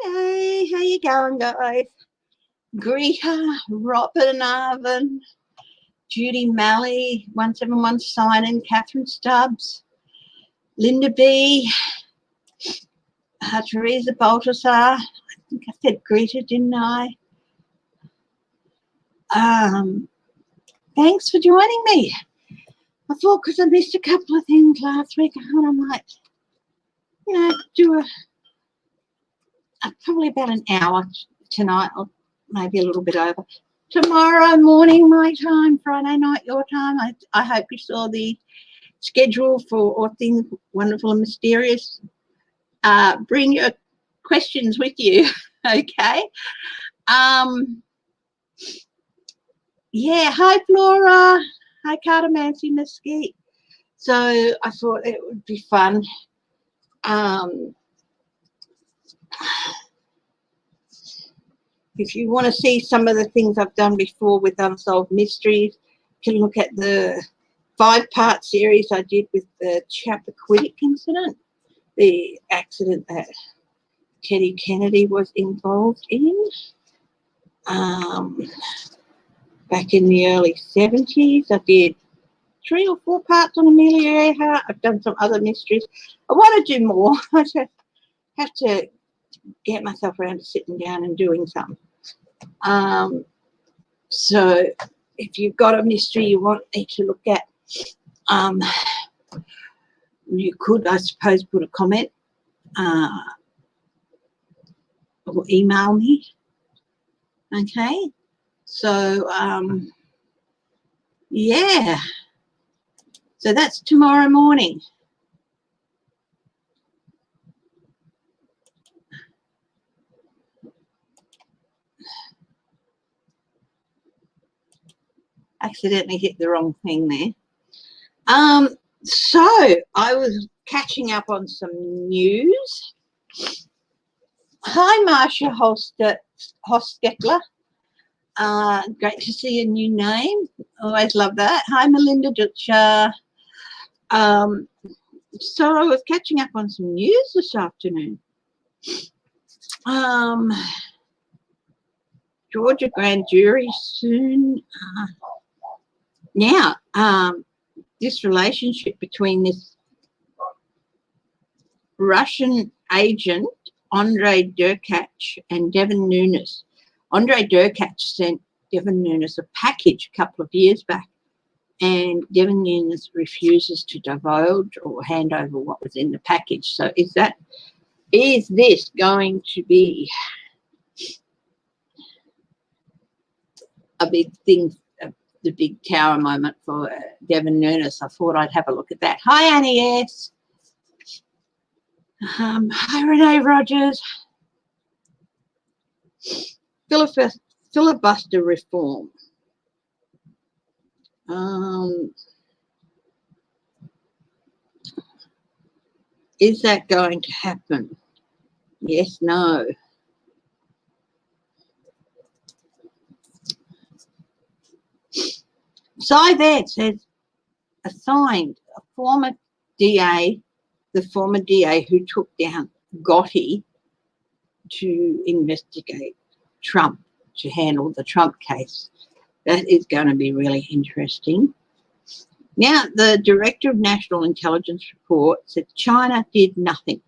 G'day, how you going, guys? Greta, Robin Arvin, Judy Malley, 171 Sign-In, Catherine Stubbs, Linda B, Teresa Baltasar. I think I said Greta, didn't I? Thanks for joining me. I thought because I missed a couple of things last week, I might, do probably about an hour tonight, or maybe a little bit over. Tomorrow morning, my time, Friday night, your time. I hope you saw the schedule for All Things Wonderful and Mysterious. Bring your questions with you, okay? Yeah, hi, Flora. Hi, Cartomancy Mesquite. So I thought it would be fun. If you want to see some of the things I've done before with Unsolved Mysteries, you can look at the 5-part series I did with the Chappaquiddick incident, the accident that Teddy Kennedy was involved in back in the early 70s. I did 3 or 4 parts on Amelia Earhart. I've done some other mysteries. I want to do more. I just have to get myself around to sitting down and doing some. So if you've got a mystery you want me to look at, you could, I suppose, put a comment or email me. Okay, so yeah, so that's tomorrow morning. Accidentally hit the wrong thing there. So I was catching up on some news. Hi, Marcia Hostetler. Great to see a new name. Always love that. Hi, Melinda Dutcher. So I was catching up on some news this afternoon. Georgia grand jury soon. Now, this relationship between this Russian agent, Andrei Derkach, and Devin Nunes. Andrei Derkach sent Devin Nunes a package a couple of years back, and Devin Nunes refuses to divulge or hand over what was in the package. So is this going to be a big thing, the big tower moment for Devin Nunes? I thought I'd have a look at that. Hi, Annie S. Hi, Renee Rogers. Filibuster reform. Is that going to happen? Yes, no. Syed says assigned a former DA, the former DA who took down Gotti to investigate Trump, to handle the Trump case. That is going to be really interesting. Now, the Director of National Intelligence Report said China did nothing.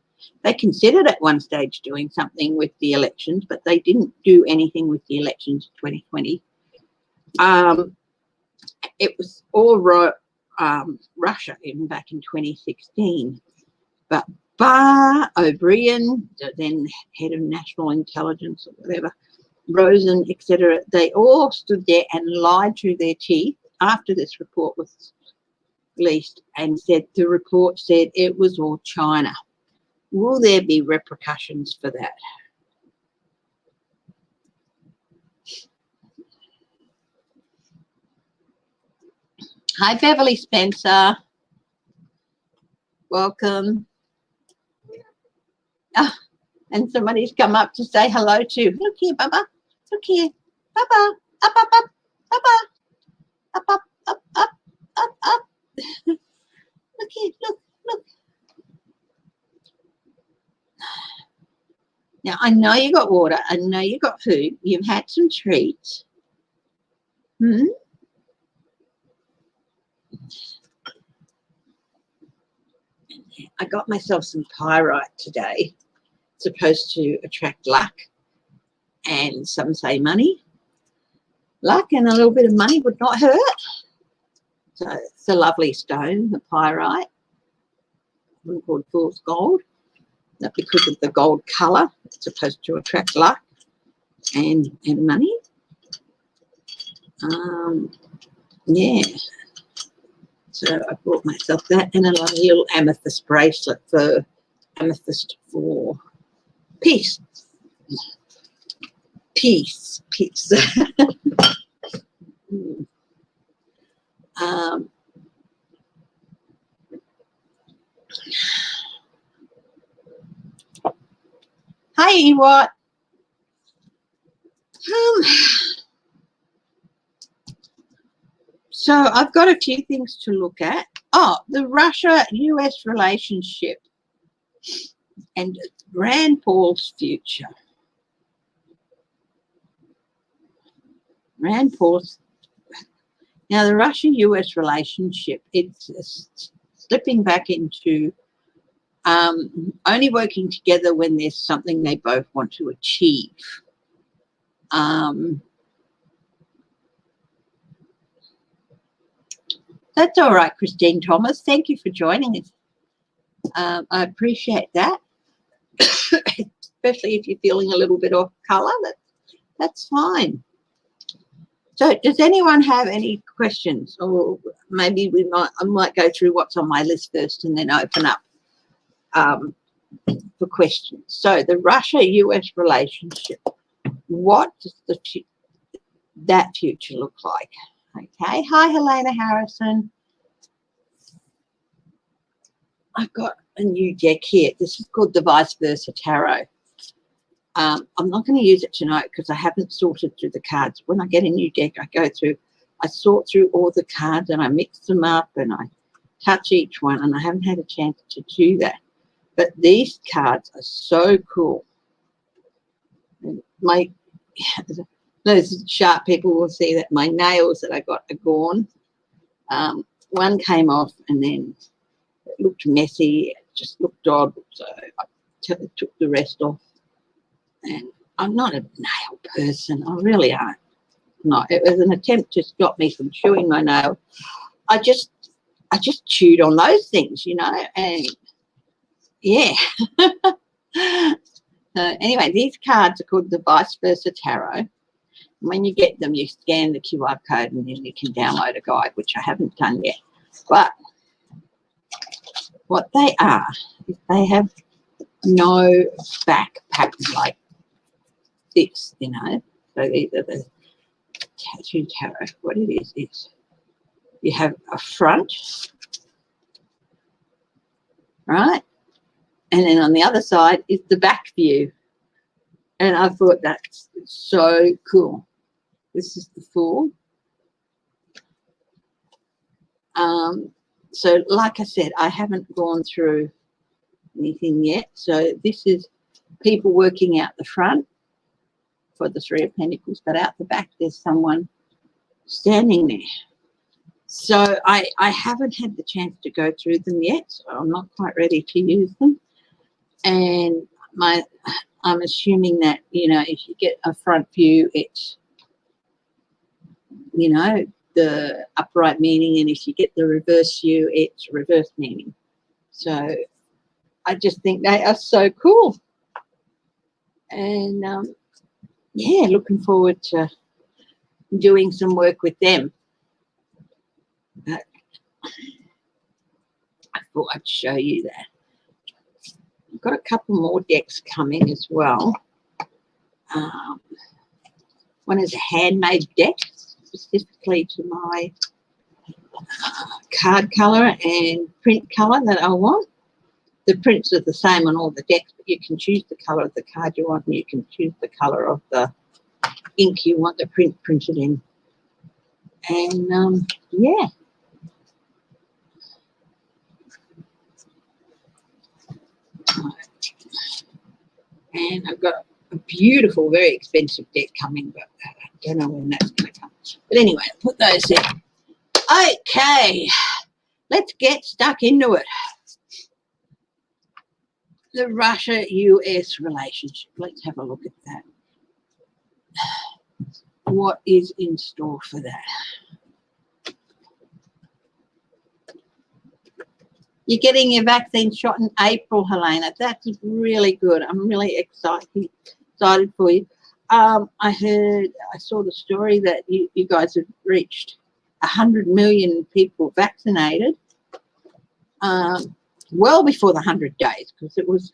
They considered at one stage doing something with the elections, but they didn't do anything with the elections in 2020. It was all Russia, even back in 2016. But Barr, O'Brien, the then head of national intelligence or whatever, Rosen, etc., they all stood there and lied through their teeth after this report was released and said the report said it was all China. Will there be repercussions for that? Hi, Beverly Spencer. Welcome. Oh, and somebody's come up to say hello to. Look here, Bubba. Look here. Bubba. Up, up, up. Bubba. Up, up, up, up, up, up. Look here. Look, look. Now, I know you got water. I know you got food. You've had some treats. I got myself some pyrite today. It's supposed to attract luck, and some say money. Luck and a little bit of money would not hurt. So it's a lovely stone, the pyrite. One called fool's gold. Not because of the gold colour. It's supposed to attract luck and money. Yeah. So I bought myself that and a little amethyst bracelet for amethyst for peace. Peace. Hi, what? So I've got a few things to look at. Oh, the Russia-US relationship and Rand Paul's future. Rand Paul's. Now, the Russia-US relationship, it's slipping back into only working together when there's something they both want to achieve. That's all right, Christine Thomas. Thank you for joining us. I appreciate that, especially if you're feeling a little bit off colour. That's fine. So does anyone have any questions? Or maybe I might go through what's on my list first and then open up for questions. So the Russia-US relationship, what does that future look like? Okay. Hi, Helena Harrison. I've got a new deck here. This is called the Vice Versa Tarot. I'm not going to use it tonight because I haven't sorted through the cards. When I get a new deck, I sort through all the cards and I mix them up and I touch each one, and I haven't had a chance to do that. But these cards are so cool. Those sharp people will see that my nails that I got are gone. One came off and then it looked messy. It just looked odd. So I took the rest off. And I'm not a nail person. I really aren't. No, it was an attempt to stop me from chewing my nail. I just chewed on those things, you know, and yeah. So anyway, these cards are called the Vice Versa Tarot. When you get them, you scan the QR code and then you can download a guide, which I haven't done yet. But what they are is they have no back pattern like this, you know. So these are the tattoo tarot. What it is you have a front, right? And then on the other side is the back view. And I thought that's so cool. This is the Fool. So like I said, I haven't gone through anything yet. So this is people working out the front for the Three of Pentacles, but out the back there's someone standing there. So I haven't had the chance to go through them yet, so I'm not quite ready to use them. And I'm assuming that, you know, if you get a front view, it's, you know, the upright meaning, and if you get the reverse view, it's reverse meaning. So I just think they are so cool. And yeah, looking forward to doing some work with them. But I thought I'd show you that. I've got a couple more decks coming as well. One is a handmade deck, specifically to my card colour and print colour that I want. The prints are the same on all the decks, but you can choose the colour of the card you want, and you can choose the colour of the ink you want the print printed in. And yeah. And I've got a beautiful, very expensive deck coming, but I don't know when that's going to come. But anyway, I'll put those in. Okay, let's get stuck into it. The Russia-US relationship. Let's have a look at that. What is in store for that? You're getting your vaccine shot in April, Helena. That's really good. I'm really excited for you. I saw the story that you guys have reached 100 million people vaccinated well before the 100 days, because it was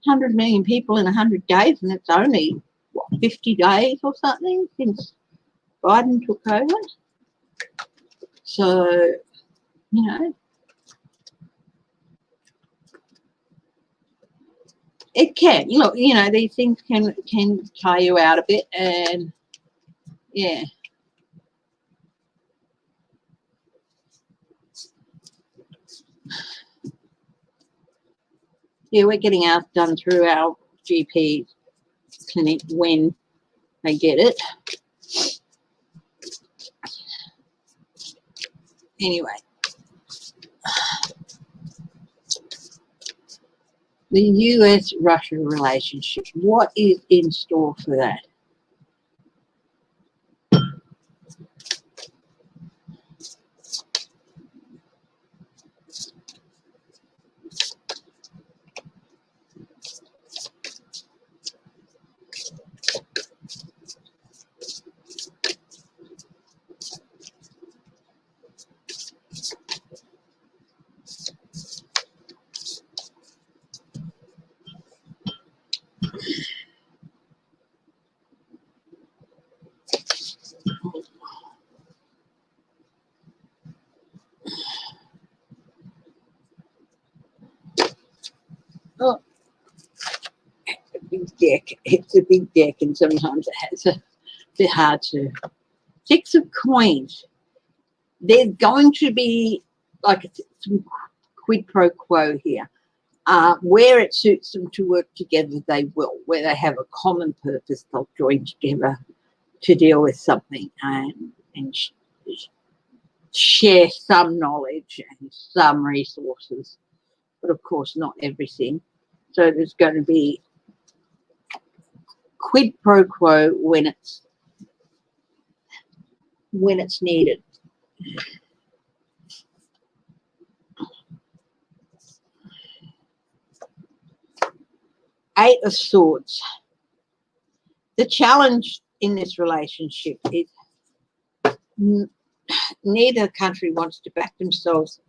100 million people in 100 days, and it's only, what, 50 days or something since Biden took over. So, you know, it can, look, you know, these things can tie you out a bit, and yeah. Yeah, we're getting ours done through our GP clinic when they get it. Anyway, the US-Russia relationship, what is in store for that? Oh, it's a big deck. It's a big deck, and sometimes it's a bit hard to. Six of Coins. There's going to be like some quid pro quo here. Where it suits them to work together, they will. Where they have a common purpose, they'll join together to deal with something and share some knowledge and some resources, but of course not everything. So there's going to be quid pro quo when it's needed. Eight of Swords. The challenge in this relationship is neither country wants to back themselves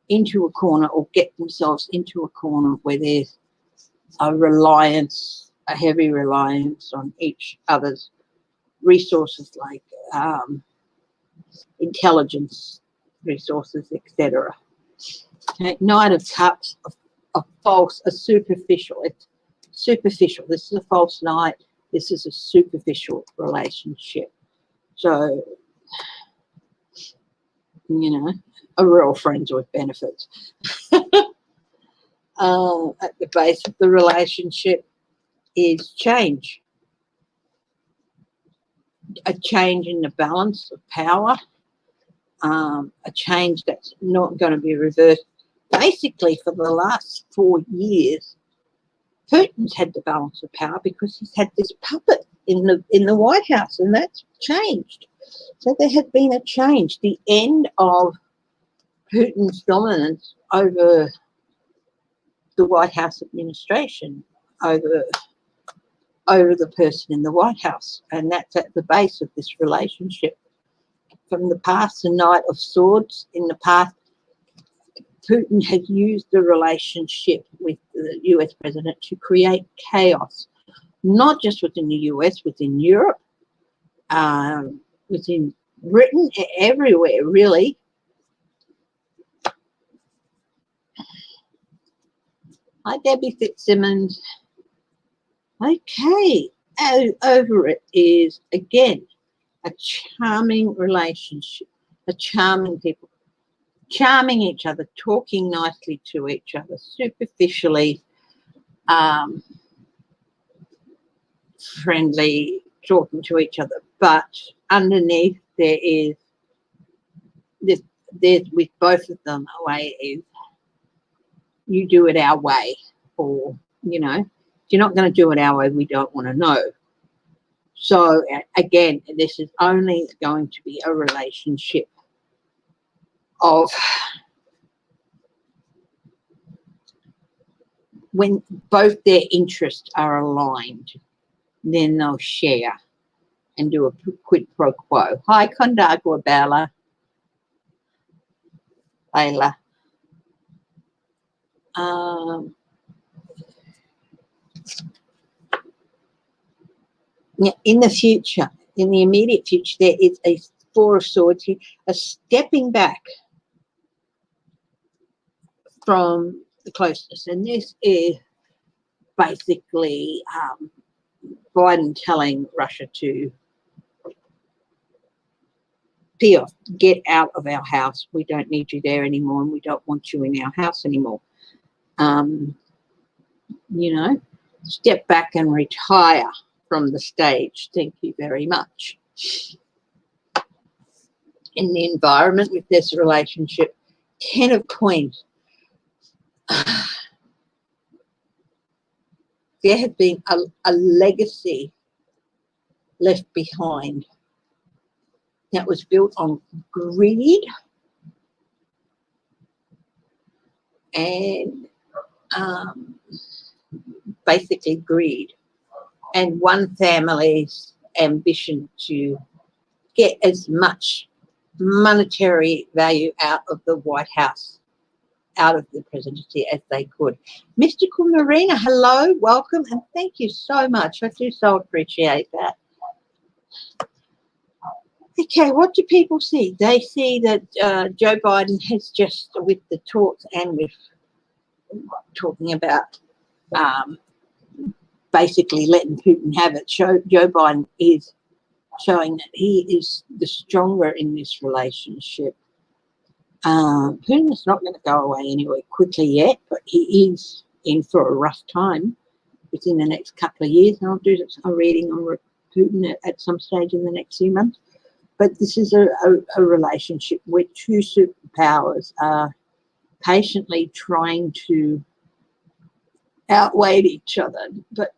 into a corner or get themselves into a corner where there's a heavy reliance on each other's resources, like intelligence resources, etc. Okay. Knight of Cups, a superficial. It's superficial. This is a false knight. This is a superficial relationship. So, you know, a real friends with benefits. At the base of the relationship is change. A change in the balance of power. A change that's not going to be reversed. Basically, for the last 4 years, Putin's had the balance of power because he's had this puppet in the White House, and that's changed. So there has been a change. The end of Putin's dominance over the White House administration, over the person in the White House, and that's at the base of this relationship. From the past, the Knight of Swords, in the past, Putin has used the relationship with the US president to create chaos, not just within the US, within Europe, within Britain, everywhere, really. Hi, Debbie Fitzsimmons. Okay, over it is, again, a charming relationship, a charming people, charming each other, talking nicely to each other, superficially, friendly, talking to each other, but underneath there is this. There's with both of them a way is you do it our way, or if you're not going to do it our way, we don't want to know. So again, this is only going to be a relationship of when both their interests are aligned, then they'll share and do a quid pro quo. Hi, Condagua Bella. Layla. In the future, in the immediate future, there is a Four of Swords here, a stepping back from the closeness. And this is basically Biden telling Russia to pee off, get out of our house. We don't need you there anymore, and we don't want you in our house anymore. Step back and retire from the stage. Thank you very much. In the environment with this relationship, 10 of Coins. There has been a legacy left behind that was built on greed and basically greed and one family's ambition to get as much monetary value out of the White House, out of the presidency as they could. Mystical Marina, hello, welcome, and thank you so much. I do so appreciate that. Okay, what do people see? They see that Joe Biden has just, with the talks and with talking about basically letting Putin have it, Joe Biden is showing that he is the stronger in this relationship. Putin is not going to go away anywhere quickly yet, but he is in for a rough time within the next couple of years. And I'll do a reading on Putin at some stage in the next few months. But this is a relationship where two superpowers are patiently trying to outweigh each other. But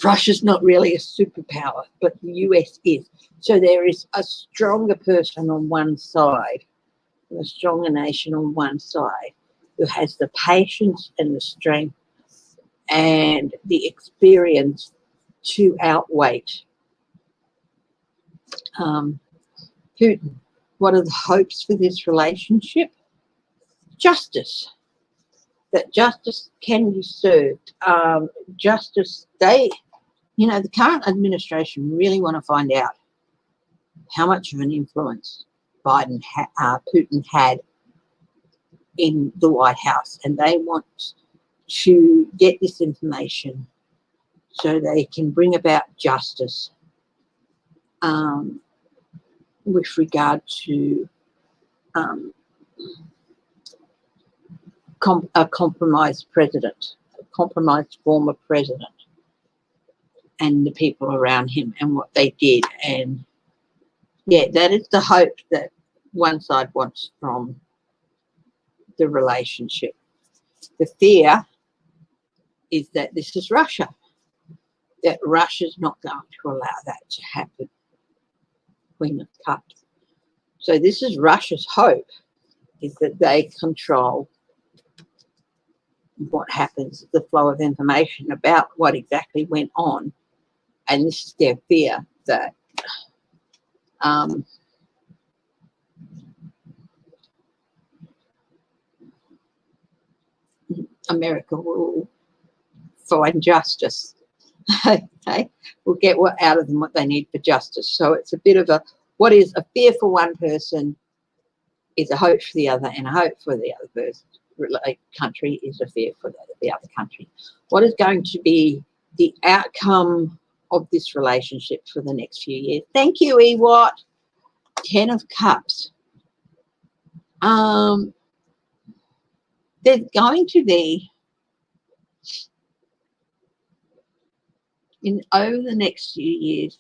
Russia's not really a superpower, but the US is. So there is a stronger person on one side, a stronger nation on one side, who has the patience and the strength and the experience to outweigh Putin. What are the hopes for this relationship? Justice. That justice can be served. Justice, the current administration really want to find out how much of an influence Putin had in the White House, and they want to get this information so they can bring about justice with regard to a compromised president, a compromised former president, and the people around him and what they did. And yeah, that is the hope that one side wants from the relationship. The fear is that this is Russia, that Russia's not going to allow that to happen. Queen of Cups. So this is Russia's hope, is that they control what happens, the flow of information about what exactly went on. And this is their fear, that America will find justice. Okay, we'll get out of them what they need for justice. So it's a bit of a, what is a fear for one person is a hope for the other, and a hope for the other person, country, is a fear for the other country. What is going to be the outcome of this relationship for the next few years? Thank you, Ewart. 10 of Cups. There's going to be over the next few years,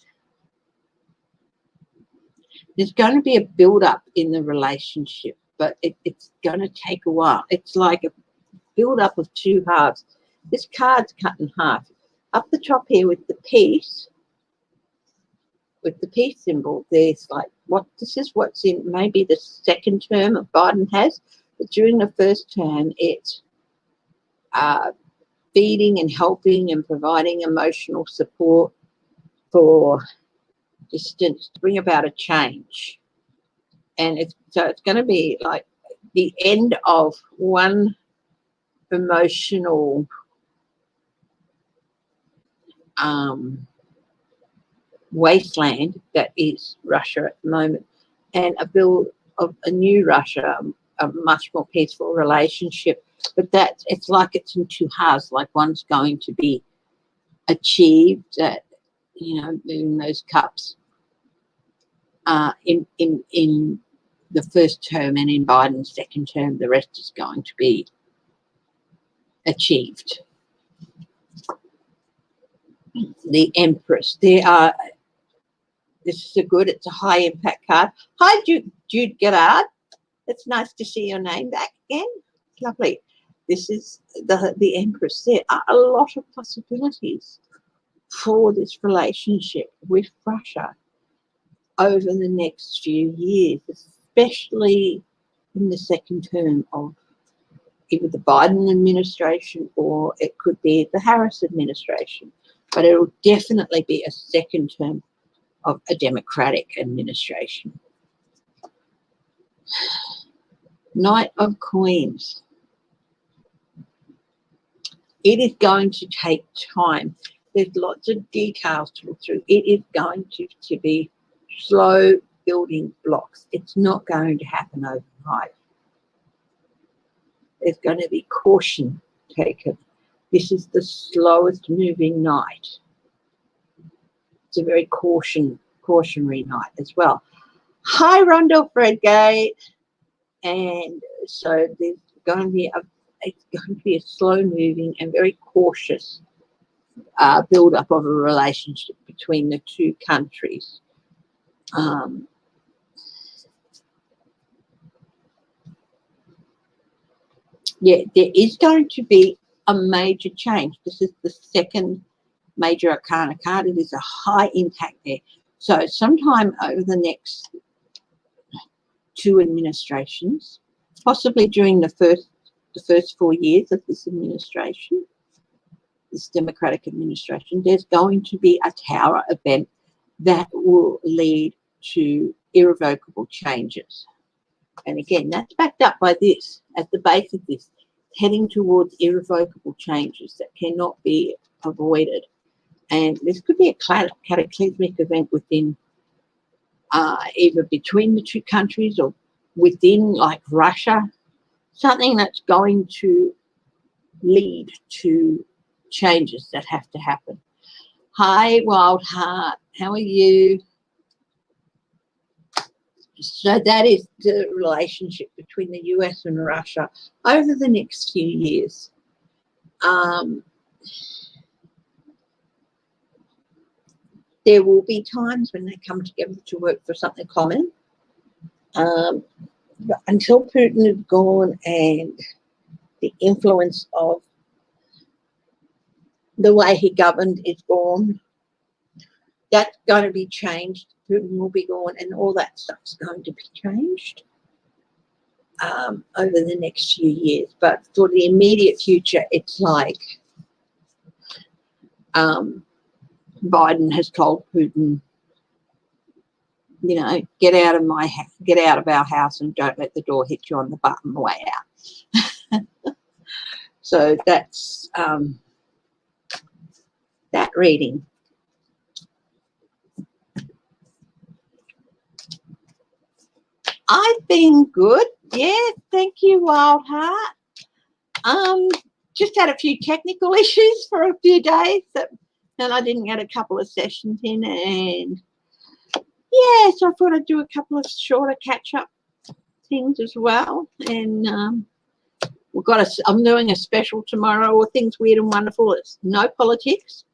there's going to be a build-up in the relationship, but it's going to take a while. It's like a build-up of two halves. This card's cut in half. Up the top here with the peace symbol, there's like, this is what's in maybe the second term of Biden has, but during the first term, it's feeding and helping and providing emotional support for distance to bring about a change. And it's going to be like the end of one emotional wasteland that is Russia at the moment, and a build of a new Russia, a much more peaceful relationship. But it's like it's in two halves, like one's going to be achieved at, moving those cups in the first term, and in Biden's second term, the rest is going to be achieved. The Empress. This is it's a high impact card. Hi, Jude Gerard. It's nice to see your name back again. Lovely. This is the Empress. There are a lot of possibilities for this relationship with Russia over the next few years, especially in the second term of either the Biden administration, or it could be the Harris administration. But it will definitely be a second term of a Democratic administration. Knight of Coins. It is going to take time. There's lots of details to look through. It is going to be slow building blocks. It's not going to happen overnight. There's going to be caution taken. This is the slowest moving night. It's a very cautionary night as well. Hi, Rondell Fredgate. And so there's going to be a slow moving and very cautious build up of a relationship between the two countries. Yeah, there is going to be a major change. This is the second major arcana card. It is a high impact there. So sometime over the next two administrations, possibly during the first 4 years of this administration, this Democratic administration, there's going to be a tower event that will lead to irrevocable changes. And again, that's backed up by this, at the base of this, heading towards irrevocable changes that cannot be avoided. And this could be a cataclysmic event within, either between the two countries or within, like Russia, something that's going to lead to changes that have to happen. Hi, Wild Heart, how are you? So that is the relationship between the US and Russia over the next few years. There will be times when they come together to work for something common. But until Putin is gone and the influence of the way he governed is gone, that's going to be changed. Putin will be gone, and all that stuff's going to be changed over the next few years. But for the immediate future, it's like Biden has told Putin, get out of our house and don't let the door hit you on the butt on the way out. So that's that reading. I've been good. Yeah, thank you, Wild Heart. Just had a few technical issues for a few days, and I didn't get a couple of sessions in, and yeah, so I thought I'd do a couple of shorter catch-up things as well. And I'm doing a special tomorrow, All Things Weird and Wonderful. It's no politics.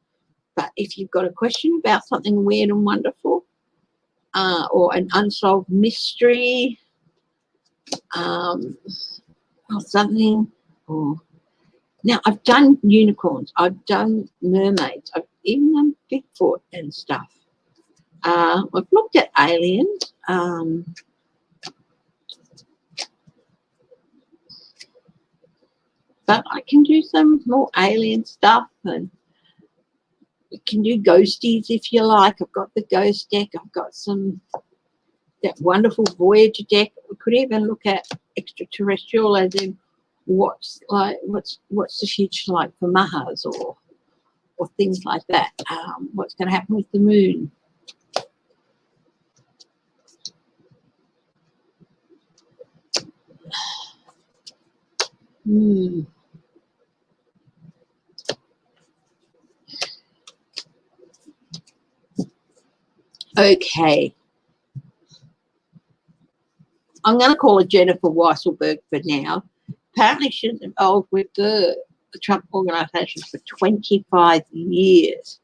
But if you've got a question about something weird and wonderful, or an unsolved mystery, or something, or now I've done unicorns, I've done mermaids, I've even done Bigfoot and stuff. I've looked at aliens. But I can do some more alien stuff, and we can do ghosties if you like. I've got the ghost deck. I've got that wonderful Voyager deck. We could even look at extraterrestrial, as in what's the future like for Mars, or things like that. What's going to happen with the moon? Okay. I'm going to call her Jennifer Weisselberg for now. Apparently she's involved with the Trump organization for 25 years.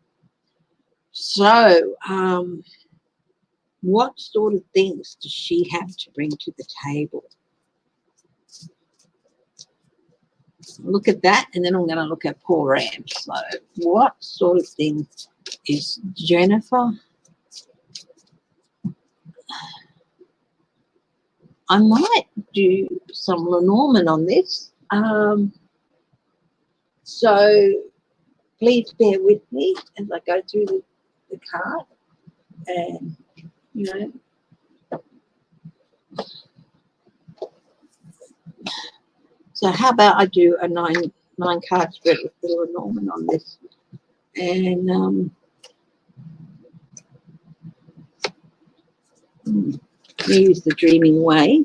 So, what sort of things does she have to bring to the table? Look at that, and then I'm going to look at Paul Ram. So, what sort of things is Jennifer? I might do some Lenormand on this. So please bear with me as I go through the card, and so how about I do a nine card spread with the Lenormand on this, and use the Dreaming Way.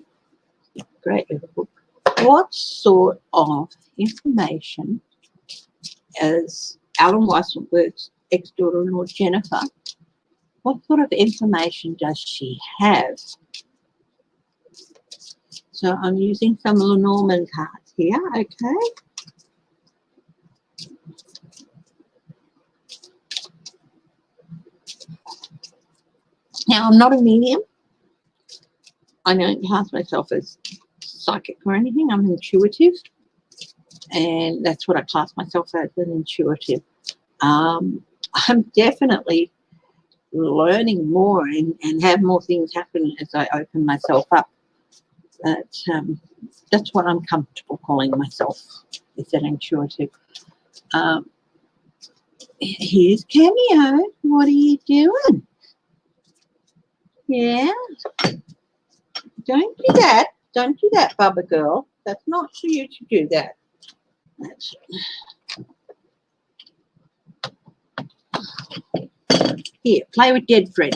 Great little book. What sort of information, as Alan Weisselberg's ex-daughter-in-law Jennifer, what sort of information does she have? So I'm using some Lenormand cards here, okay? Now, I'm not a medium. I don't class myself as psychic or anything. I'm intuitive, and that's what I class myself as, an intuitive. I'm definitely learning more and have more things happen as I open myself up. But that's what I'm comfortable calling myself, is an intuitive. Here's Cameo. What are you doing? Yeah. Don't do that. Don't do that, Bubba girl. That's not for you to do that. That's here, play with Dead Fred.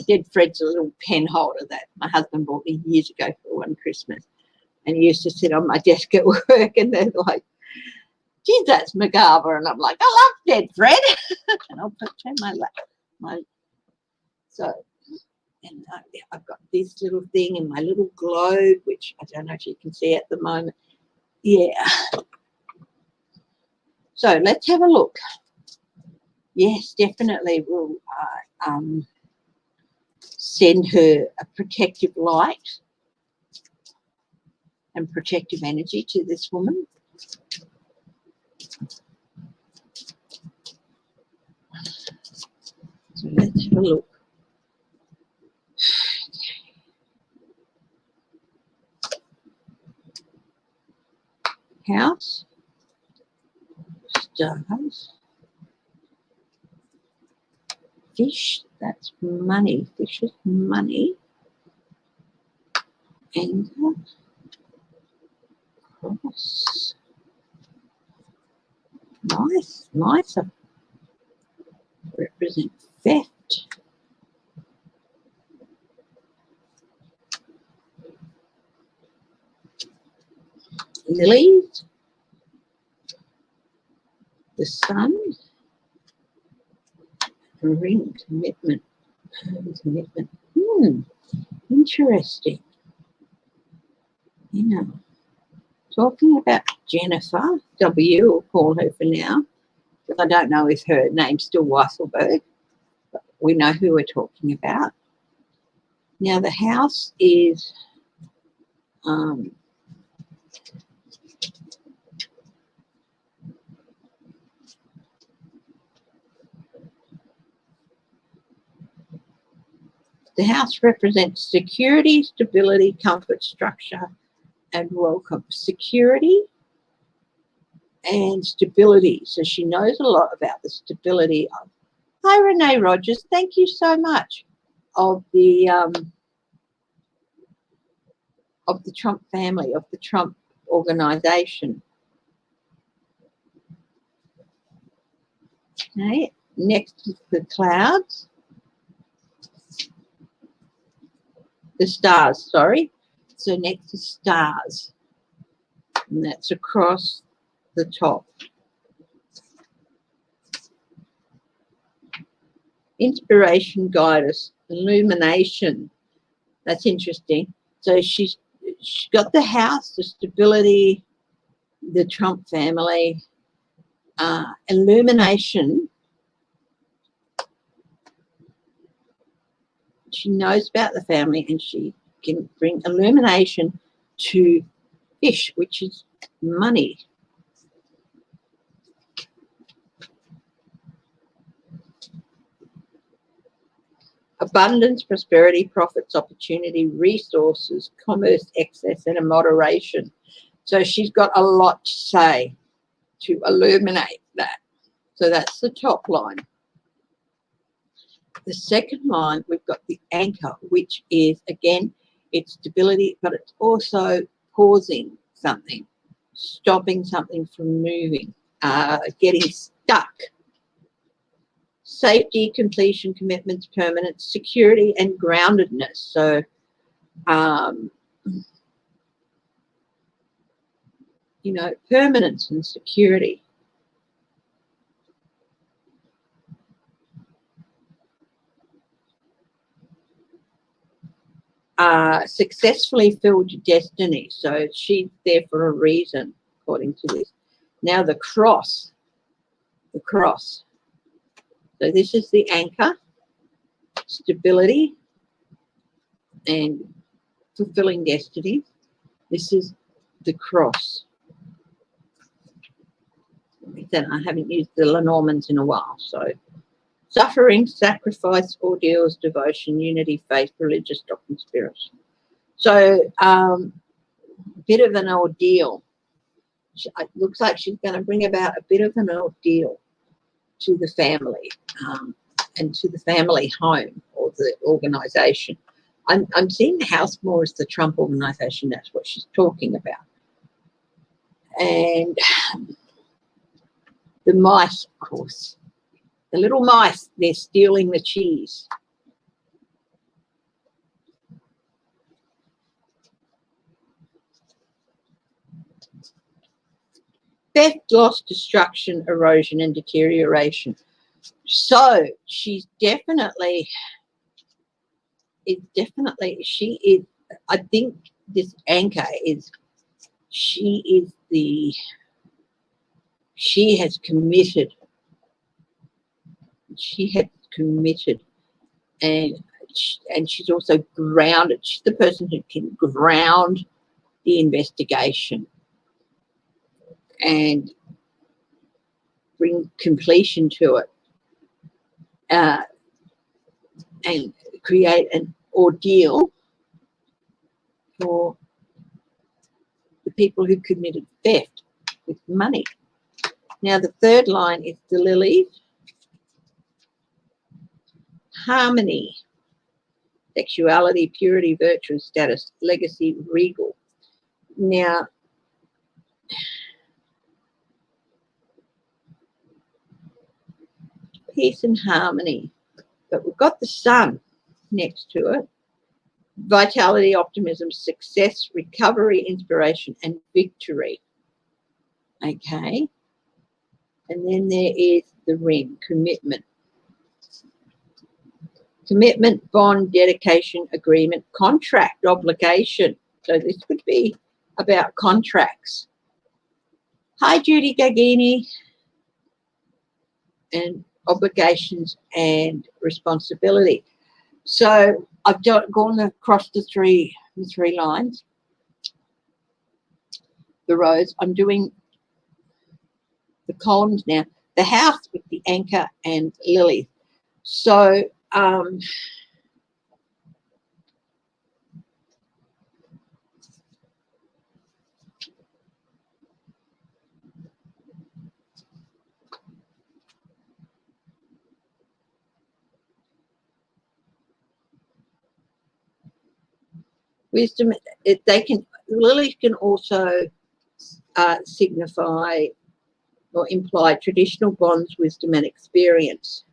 Dead Fred's a little pen holder that my husband bought me years ago for one Christmas. And he used to sit on my desk at work, and they're like, geez, that's macabre. And I'm like, I love Dead Fred. And I'll put it in my so, and I've got this little thing in my little globe, which I don't know if you can see at the moment. Yeah. So let's have a look. Yes, definitely we'll send her a protective light and protective energy to this woman. So let's have a look. House, stars, fish, that's money, fish is money, anger, cross, nice, represent theft, lilies, the sun, ring, commitment, commitment. Interesting. Yeah. Talking about Jennifer W, we'll call her for now. I don't know if her name's still Weisselberg, but we know who we're talking about. Now, the house is the house represents security, stability, comfort, structure, and welcome. Security and stability. So she knows a lot about the stability of, hi Renee Rogers, thank you so much, of the Trump family, of the Trump organization. Okay, next is the clouds. The stars, sorry. So next is stars. And that's across the top. Inspiration, guidance, illumination. That's interesting. So she's got the house, the stability, the Trump family, illumination. She knows about the family and she can bring illumination to fish, which is money. Abundance, prosperity, profits, opportunity, resources, commerce, excess, and a moderation. So she's got a lot to say to illuminate that. So that's the top line. The second line, we've got the anchor, which is, again, it's stability, but it's also pausing something, stopping something from moving, getting stuck. Safety, completion, commitments, permanence, security, and groundedness. So, you know, permanence and security. Successfully filled your destiny. So she's there for a reason, according to this. Now the cross. The cross. So this is the anchor, stability, and fulfilling destiny. This is the cross. Then I haven't used the Lenormands in a while. So suffering, sacrifice, ordeals, devotion, unity, faith, religious doctrine, spirit. So a bit of an ordeal. It looks like she's going to bring about a bit of an ordeal to the family and to the family home or the organisation. I'm seeing the house more as the Trump organisation. That's what she's talking about. And the mice, of course. The little mice, they're stealing the cheese. Theft, loss, destruction, erosion, and deterioration. So she's definitely, she is, I think this anchor is, she has committed. She has committed, and she's also grounded. She's the person who can ground the investigation and bring completion to it, and create an ordeal for the people who committed theft with money. Now the third line is the lilies. Harmony, sexuality, purity, virtue, status, legacy, regal. Now, peace and harmony, but we've got the sun next to it. Vitality, optimism, success, recovery, inspiration, and victory. Okay. And then there is the ring, commitment. Commitment, bond, dedication, agreement, contract, obligation. So this could be about contracts. Hi, Judy Gagini. and obligations and responsibility. So I've gone across the three lines, the rows. I'm doing the columns now. The house with the anchor and lily. So wisdom, lilies can also signify or imply traditional bonds, wisdom, and experience.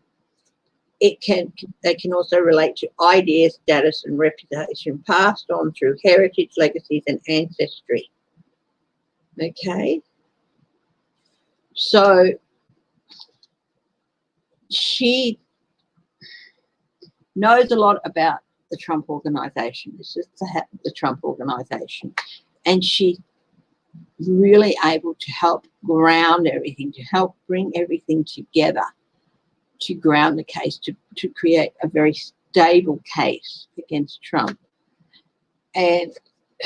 They can also relate to ideas, status, and reputation passed on through heritage, legacies, and ancestry. Okay, so she knows a lot about the Trump organization. This is the Trump organization, and she's really able to help ground everything, to help bring everything together, to ground the case, to create a very stable case against Trump. And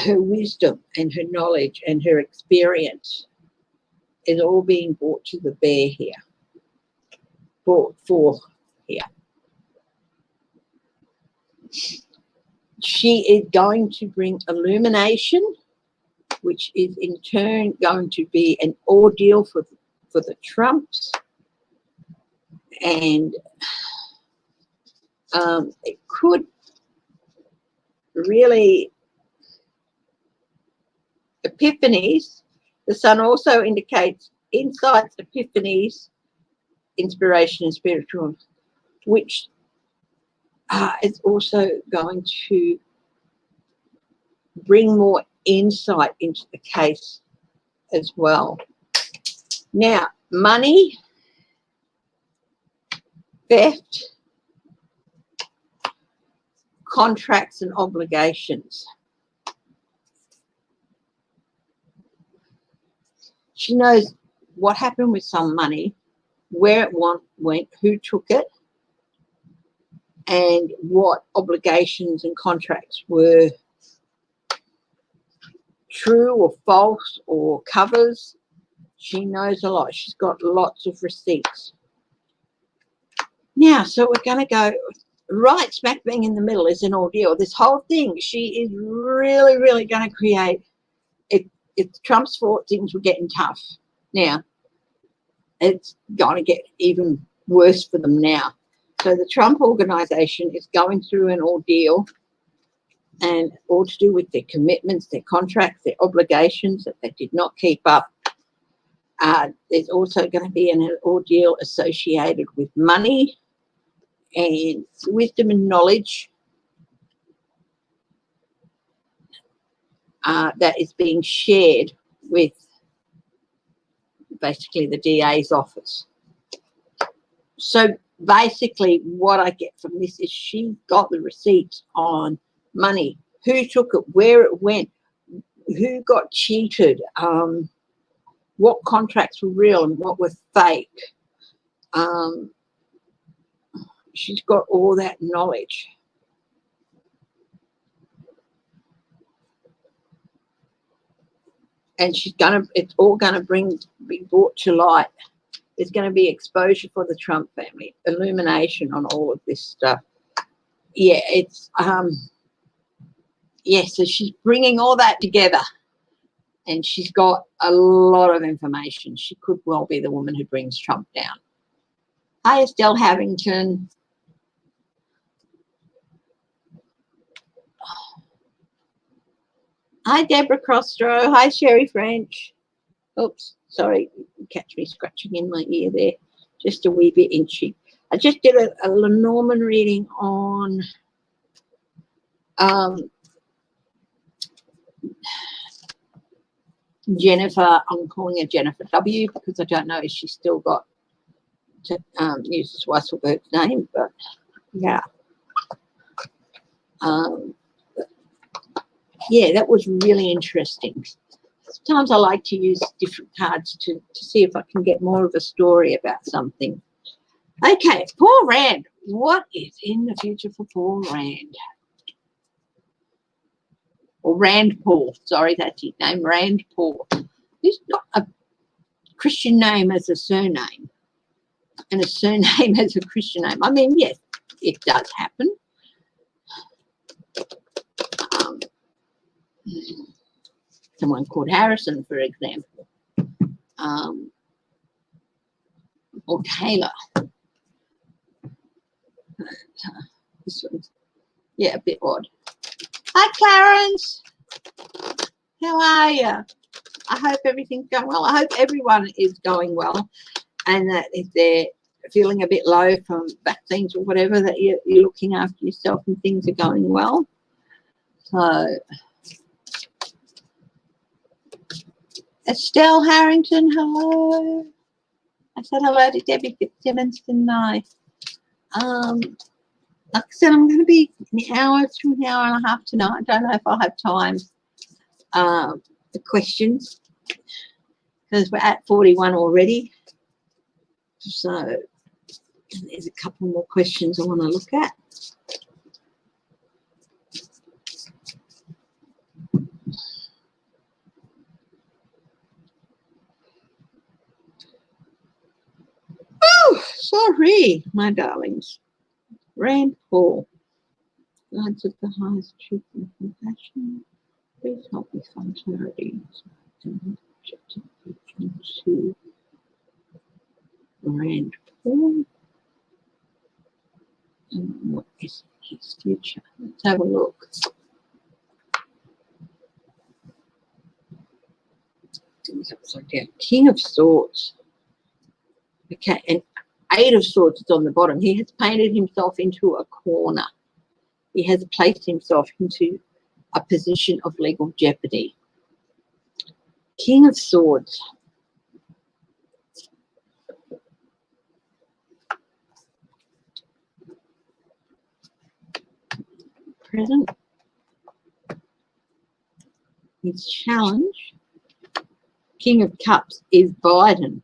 her wisdom and her knowledge and her experience is all being brought to the bear here, brought forth here. She is going to bring illumination, which is in turn going to be an ordeal for the Trumps. And it could really, epiphanies. The sun also indicates insights, epiphanies, inspiration, and spiritual, which is also going to bring more insight into the case as well. Now, money, theft, contracts and obligations. She knows what happened with some money, where it went, who took it, and what obligations and contracts were true or false or covers. She knows a lot. She's got lots of receipts. Now, so we're going to go right smack bang in the middle is an ordeal. This whole thing, she is really, really going to create, if Trump's fault, things were getting tough. Now, it's going to get even worse for them now. So the Trump organization is going through an ordeal, and all to do with their commitments, their contracts, their obligations that they did not keep up. There's also going to be an ordeal associated with money and wisdom and knowledge that is being shared with basically the DA's office. So basically what I get from this is she got the receipts on money, who took it, where it went, who got cheated, what contracts were real and what were fake. She's got all that knowledge. And it's all going to be brought to light. There's going to be exposure for the Trump family, illumination on all of this stuff. Yeah, it's, so she's bringing all that together, and she's got a lot of information. She could well be the woman who brings Trump down. Hi, Estelle Havington. Hi, Deborah Crostro. Hi, Sherry French. Oops, sorry, catch me scratching in my ear there. Just a wee bit itchy. I just did a Lenormand reading on Jennifer. I'm calling her Jennifer W because I don't know if she's still got to use Weisselberg's name, but yeah. Yeah, that was really interesting. Sometimes I like to use different cards to see if I can get more of a story about something. Okay, Paul Rand. What is in the future for Paul Rand? Or Rand Paul. Sorry, that's his name, Rand Paul. He's not a Christian name as a surname and a surname as a Christian name. I mean, yes, it does happen. Someone called Harrison, for example, or Taylor. This one's, yeah, a bit odd. Hi, Clarence. How are you? I hope everything's going well. I hope everyone is going well, and that if they're feeling a bit low from vaccines or whatever, that you're looking after yourself and things are going well. So, Estelle Harrington, hello. I said hello to Debbie Fitzsimmons tonight. Like I said, I'm going to be an hour to an hour and a half tonight. I don't know if I'll have time for questions because we're at 41 already. So there's a couple more questions I want to look at. Oh, sorry, my darlings. Rand Paul. Guides of the highest truth and compassion. Please help me find clarity. To Rand Paul. And what is his future? Let's have a look. Things upside down. King of Swords. Okay, and Eight of Swords is on the bottom. He has painted himself into a corner. He has placed himself into a position of legal jeopardy. King of Swords. Present. His challenge. King of Cups is Biden.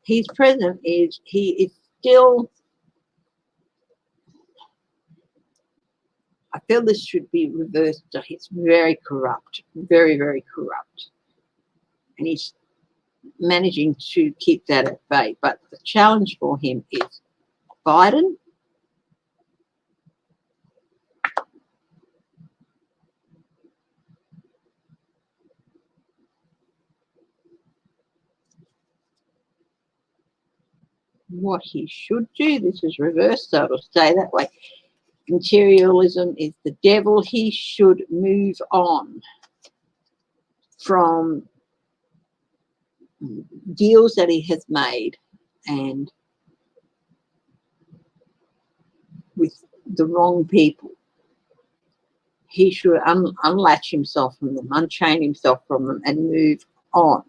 His present is he is still. I feel this should be reversed. He's very corrupt, very, very corrupt. And he's managing to keep that at bay. But the challenge for him is Biden. What he should do, this is reversed, so it'll stay that way. Materialism is the devil. He should move on from deals that he has made and with the wrong people. He should unlatch himself from them, unchain himself from them, and move on.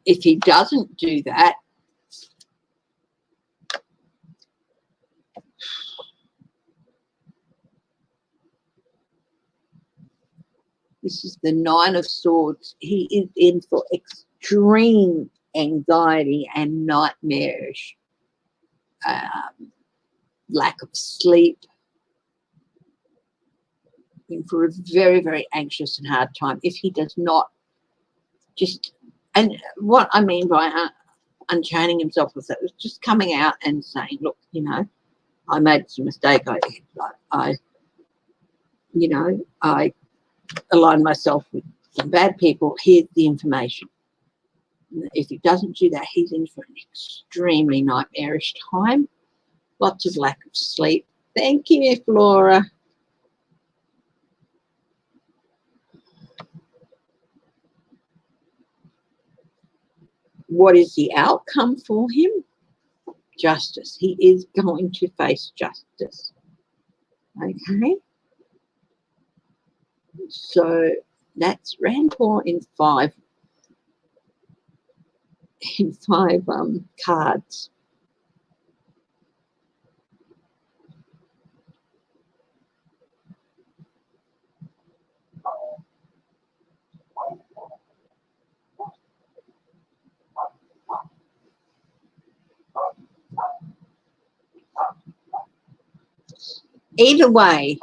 If he doesn't do that, this is the Nine of Swords. He is in for extreme anxiety and nightmarish lack of sleep, in for a very, very anxious and hard time if he does not just, and what I mean by unchaining himself was that was just coming out and saying, look, you know, I made some mistake. I aligned myself with some bad people. Here's the information. If he doesn't do that, he's in for an extremely nightmarish time. Lots of lack of sleep. Thank you, Flora. What is the outcome for him? Justice. He is going to face justice. Okay. So that's Rand Paul in five cards. Either way,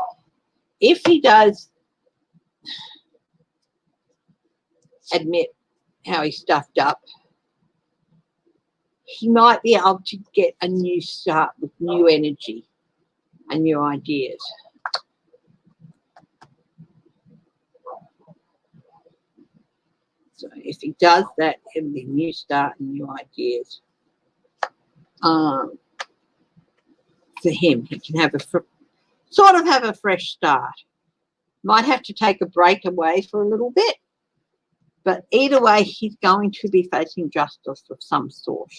if he does admit how he stuffed up, he might be able to get a new start with new energy and new ideas. So if he does that, it'll be a new start and new ideas. For him, he can have a fresh start. Might have to take a break away for a little bit, but either way, he's going to be facing justice of some sort.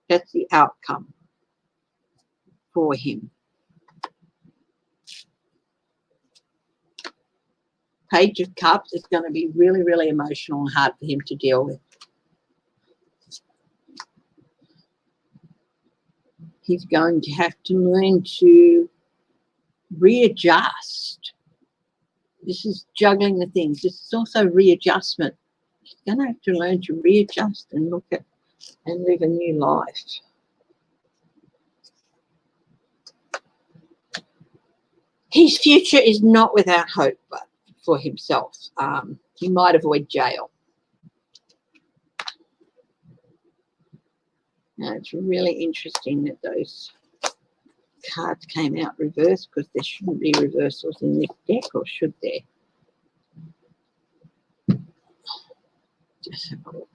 That's the outcome for him. Page of Cups is going to be really, really emotional and hard for him to deal with. He's going to have to learn to readjust. This is juggling the things. This is also readjustment. He's going to have to learn to readjust and look at and live a new life. His future is not without hope, but for himself. He might avoid jail. Now, it's really interesting that those cards came out reversed, because there shouldn't be reversals in this deck, or should there? Just have a look.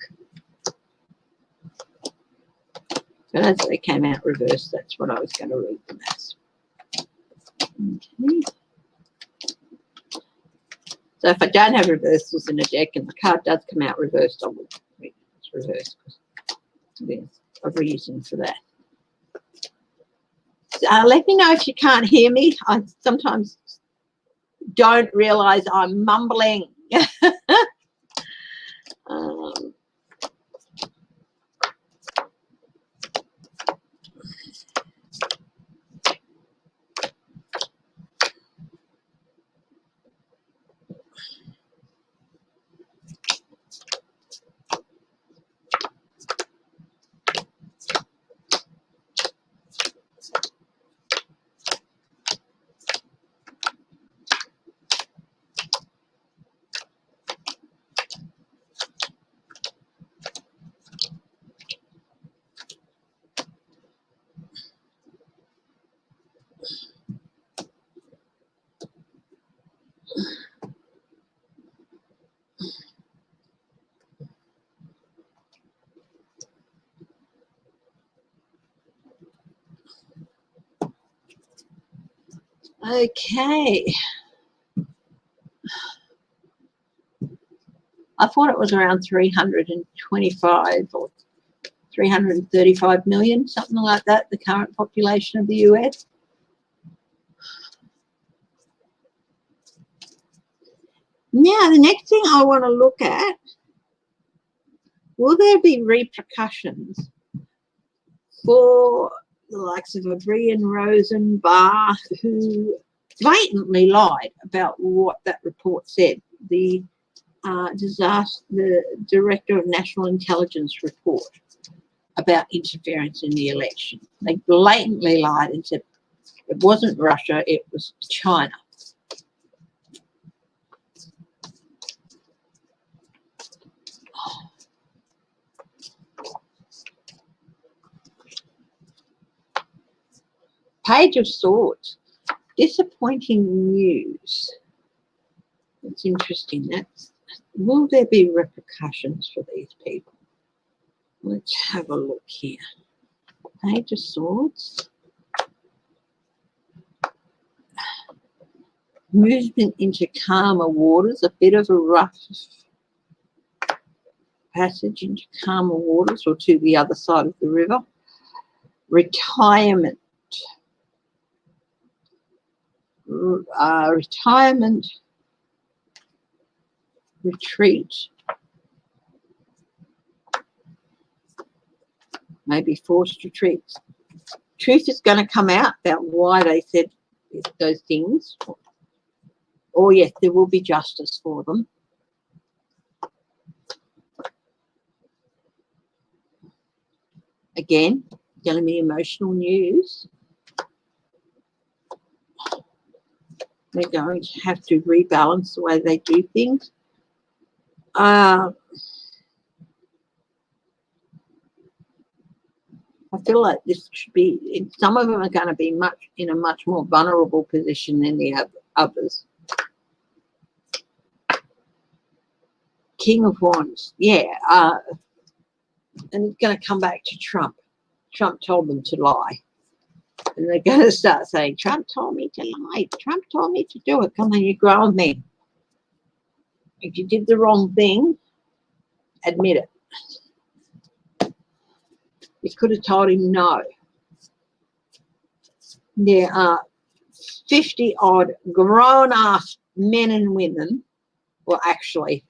But as they came out reversed, that's what I was going to read them as. Okay. So if I don't have reversals in a deck and the card does come out reversed, I will read it as reversed, because there's a reason for that. Let me know if you can't hear me. I sometimes don't realise I'm mumbling. Okay. I thought it was around 325 or 335 million, something like that, the current population of the US. Now, the next thing I want to look at, will there be repercussions for the likes of a Brian Rosenbach, who blatantly lied about what that report said? The Director of National Intelligence report about interference in the election. They blatantly lied and said it wasn't Russia, it was China. Page of Swords. Disappointing news. It's interesting. Will there be repercussions for these people? Let's have a look here. Page of Swords. Movement into calmer waters, a bit of a rough passage into calmer waters, or to the other side of the river. Retirement. Retirement. Retreat. Maybe forced retreats. Truth is going to come out about why they said those things. Or yes, there will be justice for them. Again, going to be emotional news. They're going to have to rebalance the way they do things. I feel like this should be, some of them are going to be in a much more vulnerable position than the others. King of Wands, yeah, and it's going to come back to Trump. Trump told them to lie. And they're going to start saying, Trump told me to lie. Trump told me to do it. Come on, you grow on me. If you did the wrong thing, admit it. You could have told him no. There are 50-odd grown-ass men and women, well, actually,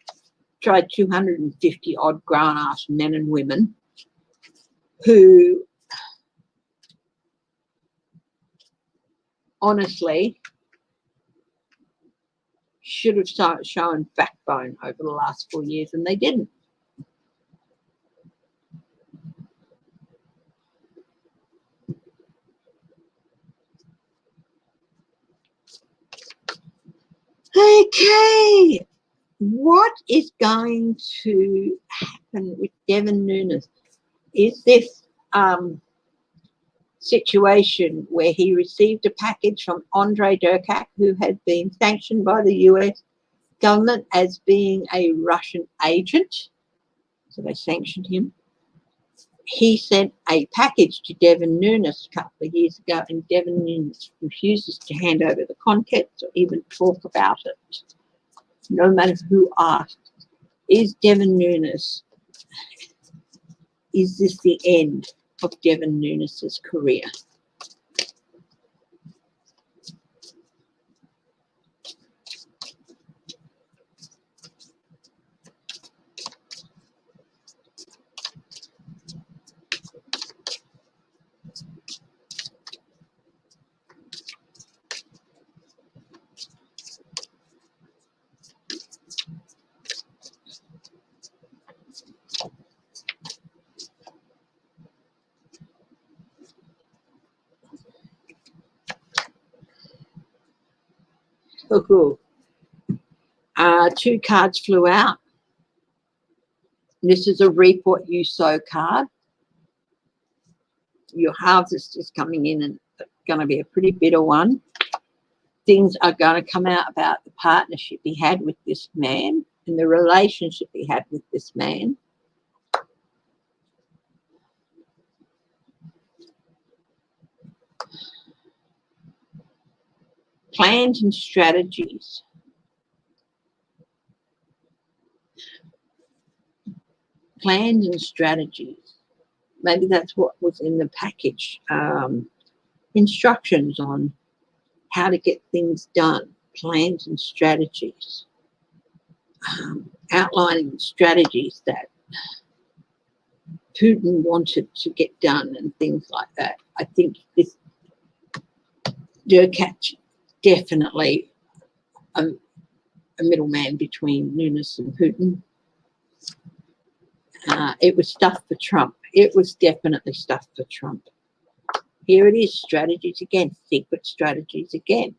tried 250-odd grown-ass men and women who honestly should have shown backbone over the last 4 years, and they didn't. Okay, what is going to happen with Devin Nunes? Is this situation where he received a package from Andre Durkak, who had been sanctioned by the US government as being a Russian agent? So they sanctioned him. He sent a package to Devin Nunes a couple of years ago, and Devin Nunes refuses to hand over the contents or even talk about it, no matter who asked. Is Devin Nunes, is this the end of Devin Nunes's career? Oh, two cards flew out. This is a reap what you sow card. Your harvest is coming in, and it's going to be a pretty bitter one. Things are going to come out about the partnership he had with this man and the relationship he had with this man. Plans and strategies. Plans and strategies. Maybe that's what was in the package. Instructions on how to get things done. Plans and strategies. Outlining strategies that Putin wanted to get done and things like that. I think this Durkak definitely a middleman between Nunes and Putin. It was stuff for Trump. It was definitely stuff for Trump. Here it is, strategies again, secret strategies again.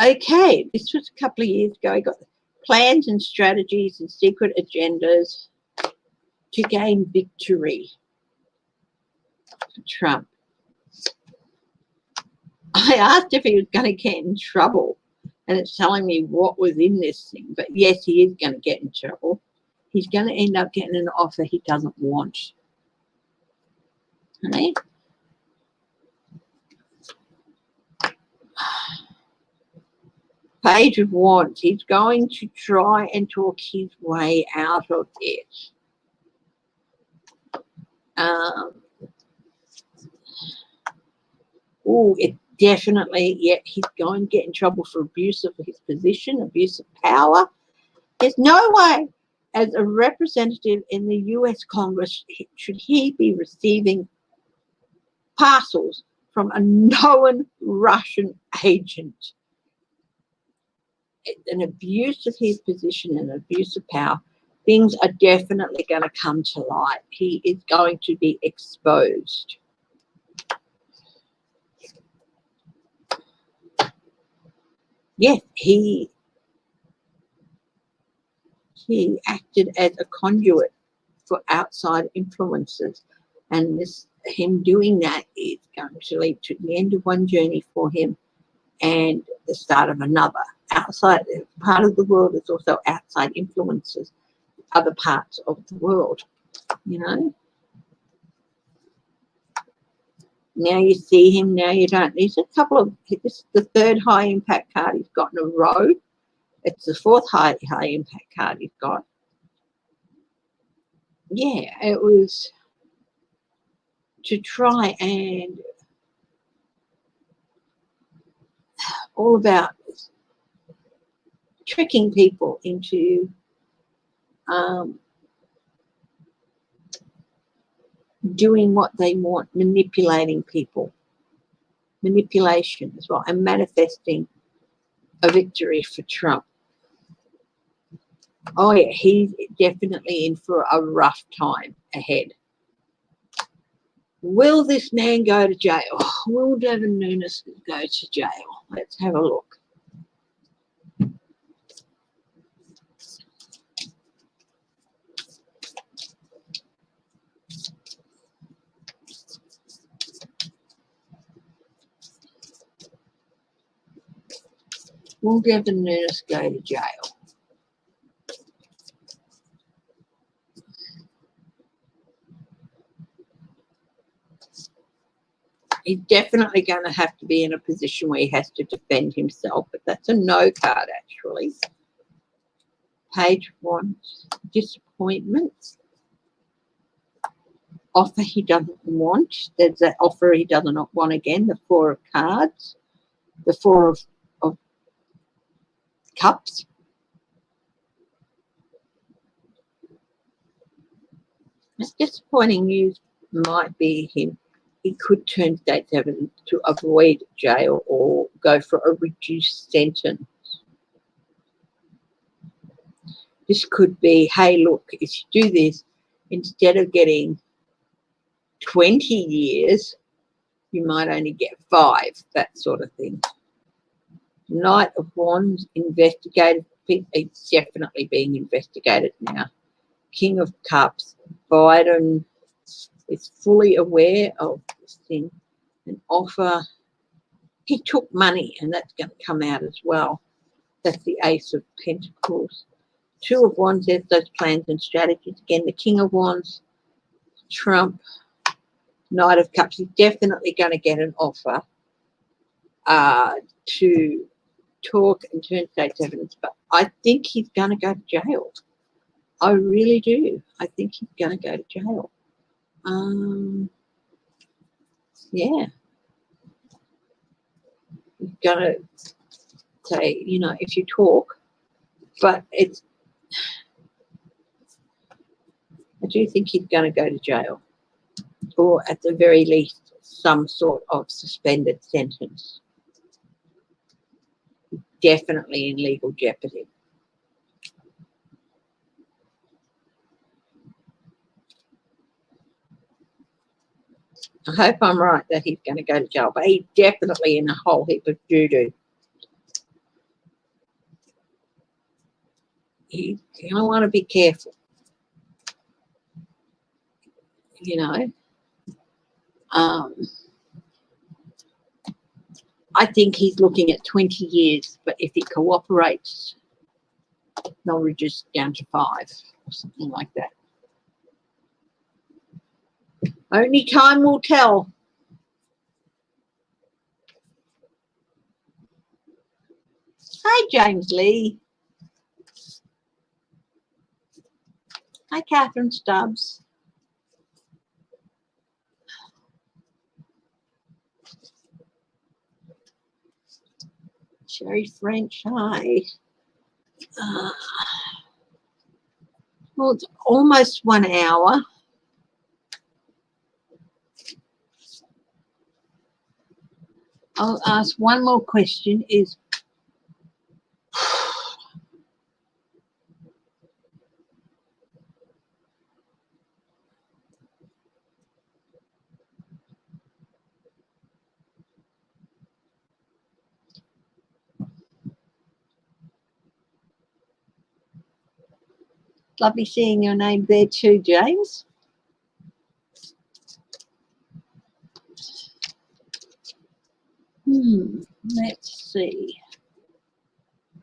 Okay, this was a couple of years ago. I got plans and strategies and secret agendas to gain victory for Trump. I asked if he was going to get in trouble, and it's telling me what was in this thing. But yes, he is going to get in trouble. He's going to end up getting an offer he doesn't want. Right? Page of Wands. He's going to try and talk his way out of it. It definitely, yeah, he's going to get in trouble for abuse of his position, abuse of power. There's no way, as a representative in the US Congress, should he be receiving parcels from a known Russian agent. An abuse of his position and abuse of power. things are definitely going to come to light. He is going to be exposed. Yes, he acted as a conduit for outside influences, and him doing that is going to lead to the end of one journey for him and the start of another. Outside part of the world is also outside influences, other parts of the world, you know. Now you see him, now you don't. There's a couple of, this is the third high impact card he's got in a row. It's the fourth high impact card he's got. Yeah, it was to try and all about tricking people into doing what they want, manipulating people, manipulation as well, and manifesting a victory for Trump. Oh yeah, he's definitely in for a rough time ahead. Will this man go to jail? Will Devin Nunes go to jail? Let's have a look. Will Devin Nunes go to jail? He's definitely going to have to be in a position where he has to defend himself, but that's a no card, actually. Page 1, disappointments. Offer he doesn't want. There's that offer he does not want again, the 4 of cards, the 4 of cups. This disappointing news might be him. He could turn state evidence to avoid jail or go for a reduced sentence. This could be, hey, look, if you do this, instead of getting 20 years, you might only get 5, that sort of thing. Knight of Wands, investigated. It's definitely being investigated now. King of Cups, Biden is fully aware of this thing. An offer, he took money, and that's going to come out as well. That's the Ace of Pentacles. 2 of Wands, there's those plans and strategies. Again, the King of Wands, Trump, Knight of Cups. He's definitely going to get an offer to talk and turn state's evidence, but I think he's going to go to jail. I really do. I think he's going to go to jail. Yeah. He's going to say, you know, if you talk, but it's, I do think he's going to go to jail, or at the very least, some sort of suspended sentence. Definitely in legal jeopardy. I hope I'm right that he's going to go to jail, but he's definitely in a whole heap of doo-doo. He's going to want to be careful, you know. I think he's looking at 20 years, but if he cooperates, they'll reduce down to 5 or something like that. Only time will tell. Hi, James Lee. Hi, Catherine Stubbs. Sherry French, hi. Well, it's almost 1 hour. I'll ask one more question. Is Lovely seeing your name there too, James. Let's see.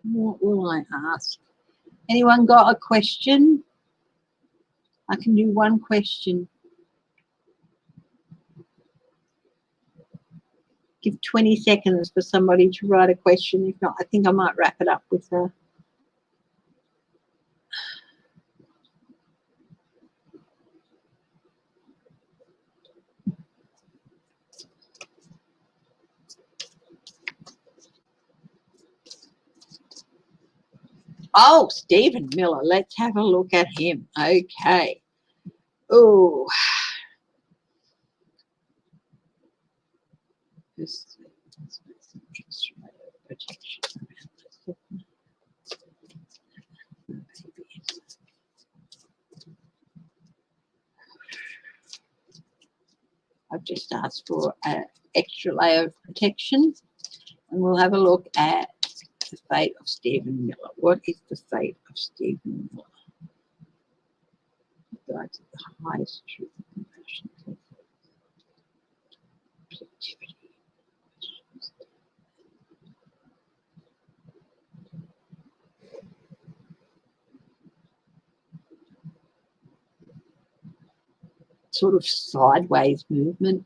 What will I ask? Anyone got a question? I can do one question. Give 20 seconds for somebody to write a question. If not, I think I might wrap it up with a... Oh, Stephen Miller. Let's have a look at him. Okay. Oh. Let's make some extra protection around this. I've just asked for an extra layer of protection, and we'll have a look at the fate of Stephen Miller. What is the fate of Stephen Miller? Guides of the highest truth and compassion. Objectivity. Sort of sideways movement.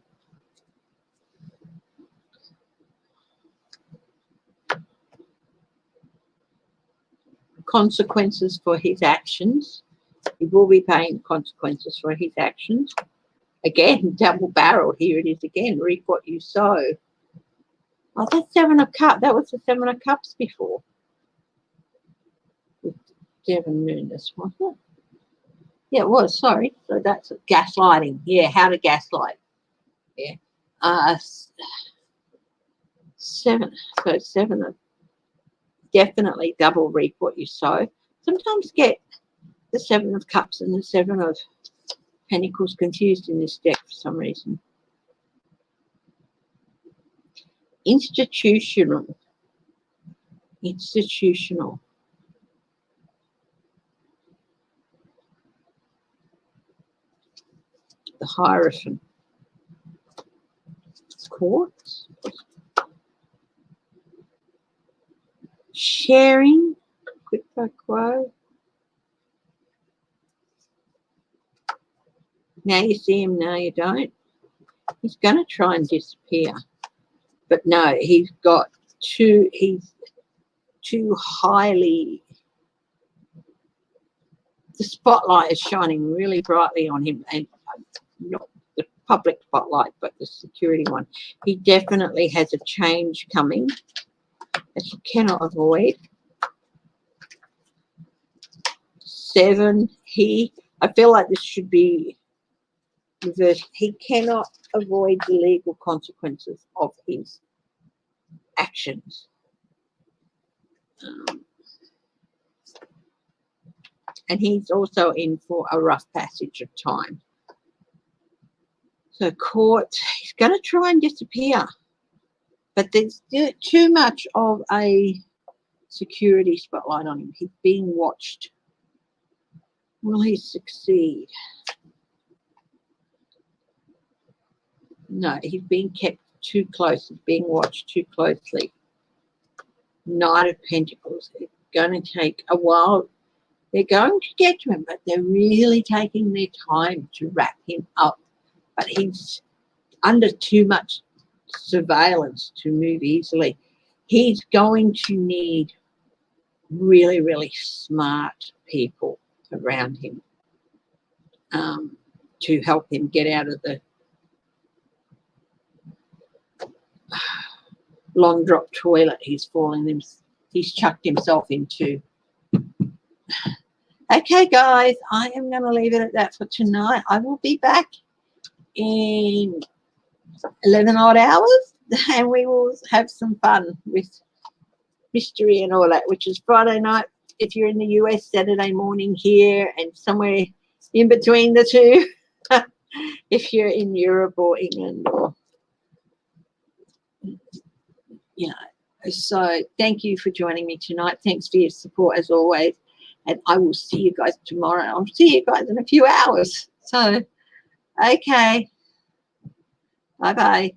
Consequences for his actions. He will be paying consequences for his actions. Again, double barrel. Here it is again. Reap what you sow. Oh, that's Seven of Cups. That was the Seven of Cups before. With Devon Moonus, wasn't it? Yeah, it was. Sorry. So that's gaslighting. Yeah, how to gaslight. Yeah. Seven. So seven of... Definitely double reap what you sow. Sometimes get the Seven of Cups and the Seven of Pentacles confused in this deck for some reason. Institutional. Institutional. The Hierophant. Courts. Sharing. Quid pro quo. Now you see him, now you don't. He's going to try and disappear. But no, he's too highly... The spotlight is shining really brightly on him, and not the public spotlight, but the security one. He definitely has a change coming that he cannot avoid. Seven, I feel like this should be reversed. He cannot avoid the legal consequences of his actions. And he's also in for a rough passage of time. So court, he's going to try and disappear. But there's too much of a security spotlight on him. He's being watched. Will he succeed? No, he's being kept too close. He's being watched too closely. Knight of Pentacles. It's going to take a while. They're going to get to him, but they're really taking their time to wrap him up. But he's under too much surveillance to move easily. He's going to need really, really smart people around him to help him get out of the long drop toilet he's chucked himself into. Okay, guys, I am going to leave it at that for tonight. I will be back in 11 odd hours, and we will have some fun with mystery and all that, which is Friday night if you're in the US, Saturday morning here, and somewhere in between the two if you're in Europe or England, or you know. So thank you for joining me tonight. Thanks for your support as always. and I will see you guys tomorrow. I'll see you guys in a few hours. So, okay. Bye-bye.